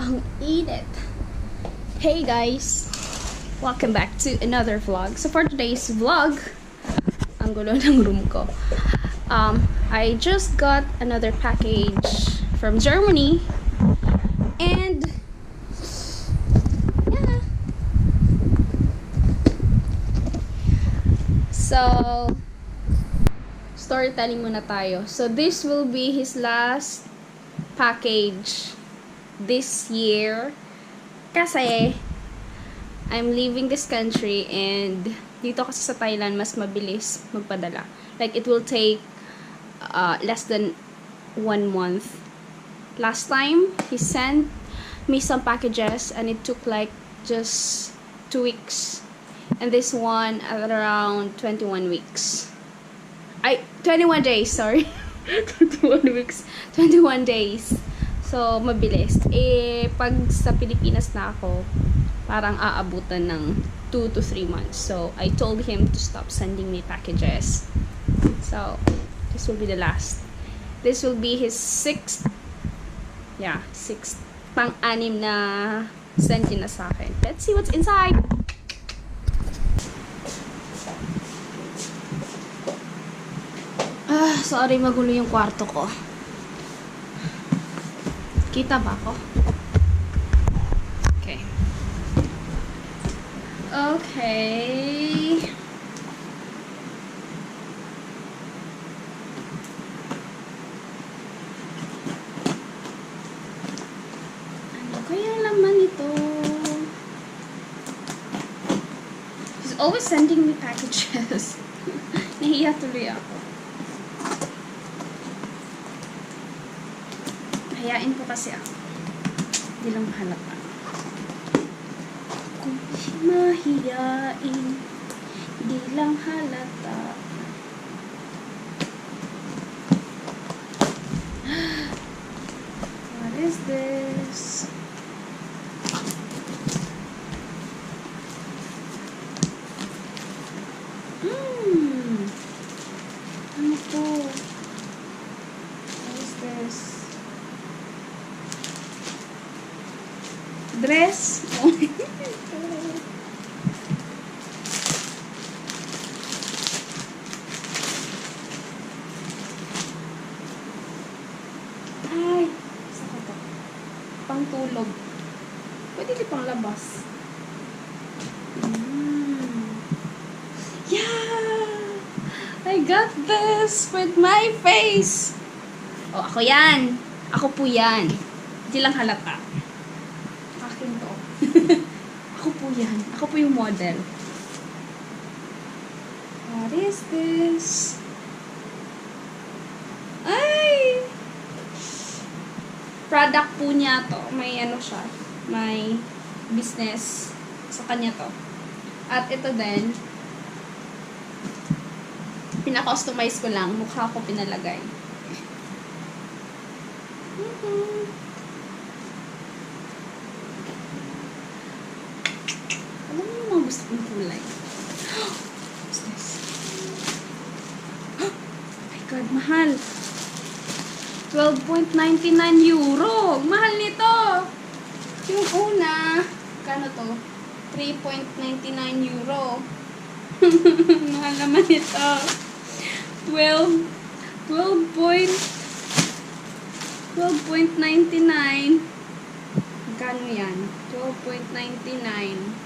Ang init. Hey guys, welcome back to another vlog. So for today's vlog, ang gulo ng room ko. I just got another package from Germany, and yeah. So storytelling muna tayo. So this will be his last package this year kasi I'm leaving this country, and dito kasi sa Thailand mas mabilis magpadala. Like it will take less than 1 month. Last time he sent me some packages and it took like just 2 weeks, and this one at around 21 weeks. 21 days, sorry. 21 weeks, 21 days. So, mabilis. Pag sa Pilipinas na ako, parang aabutan ng 2 to 3 months. So, I told him to stop sending me packages. So, this will be the last. This will be his 6th pang-anim na sent na sa akin. Let's see what's inside. Sorry, magulo yung kwarto ko. Kita ba ako? Okay. Okay. Ano kaya laman ito? He's always sending me packages. Nahiya tuloy ako. Hayain ko kasi ako. Hindi lang mahalata. Kung mahiyain, hindi lang halata. What is this? Ano to? What is this? Dress. Ay, saka to. Pangtulog. Pwede di pang labas. Yeah! I got this with my face. Oh, ako yan. Ako po yan. Hindi lang halata. To. Ako po yan. Ako po yung model. What is this? Ay! Product po niya to. May ano siya. May business sa kanya to. At ito din, pina-customize ko lang. Mukha ko pinalagay. Gusto kong kulay. What's this? Oh my God, mahal. 12.99 euro. Mahal nito. Yung una, kano to? 3.99 euro. Mahal naman ito. 12.99. Kano yan? 12.99.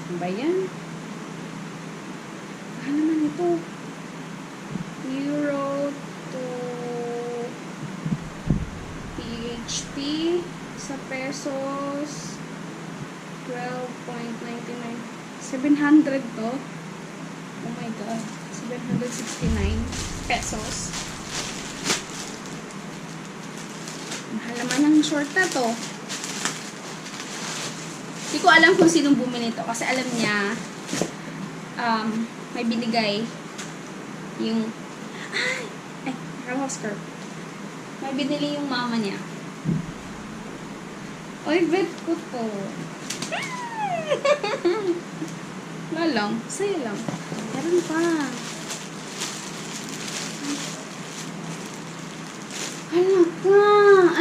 Ano ba yan? Mahal naman ito. Euro to PHP sa pesos. 12.99. 700 to. Oh my God. 769 pesos. Mahal naman ang short na to. Hindi ko alam kung sinong bumili ito kasi alam niya may binigay yung skirt. May binili yung mama niya. Oy, bet ko to. Wala lang. Saya lang. Meron pa. Hala ka.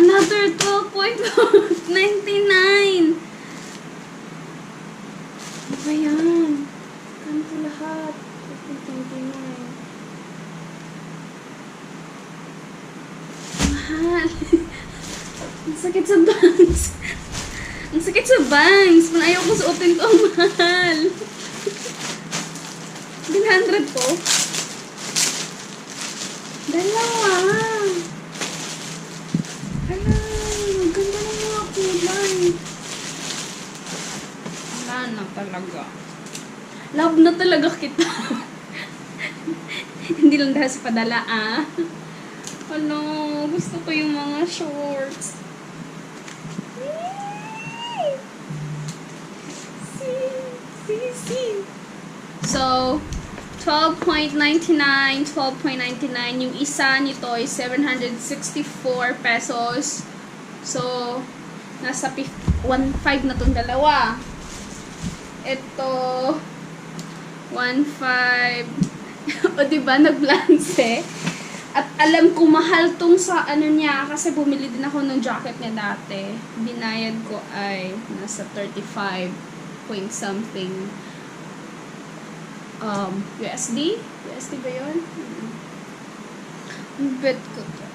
Another 12.99 sakit sa bangs. Ang sakit sa bangs. Kung ayaw ko suotin to, ang mahal. 100 po. Dalawa. Hala, ang ganda ng mga kulay. Wala na talaga. Love na talaga kita. Hindi lang dahil sa padala, ah. Ano, gusto ko yung mga shorts. So, 12.99, 12.99. Yung isa nito ay 764 pesos. So, nasa 1.5 na tong dalawa. Ito, 1.5. O, diba, nag-blanse? At alam ko, mahal tong sa ano niya, kasi bumili din ako ng jacket niya dati. Binayad ko ay nasa 35 point something USD? USD ba yun? Bet ko to.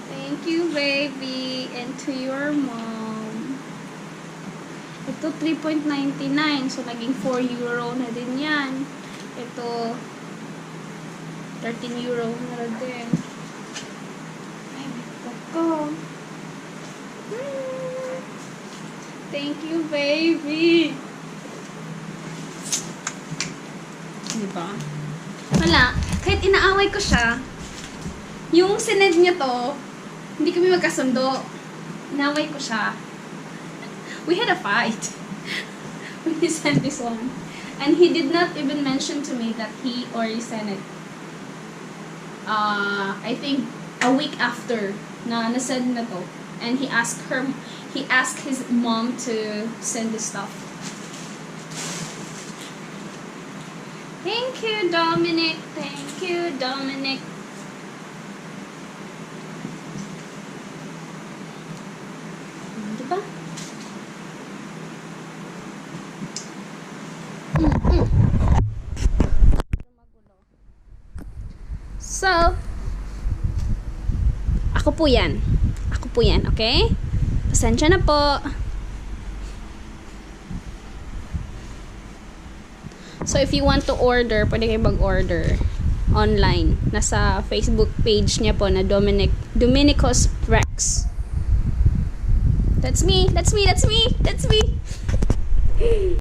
Thank you, baby. And to your mom. Ito, 3.99. So, naging 4 euro na din yan. Ito, 13 euro na din. Ay, bet ko. Thank you, baby. Diba? Wala. Kahit inaaway ko siya, yung sined niya to, hindi kami magkasundo. Inaaway ko siya. We had a fight when he sent this one. And he did not even mention to me that he already sent it. I think a week after na nasend na to. And he asked his mom to send this stuff. Thank you, Dominic. Thank you, Dominic. Diba? So, ako po yan. Ako po yan, okay? Pasensya na po. So, if you want to order, pwede kayo mag-order online. Nasa Facebook page niya po na Dominikus Rex. That's me. That's me. That's me. That's me.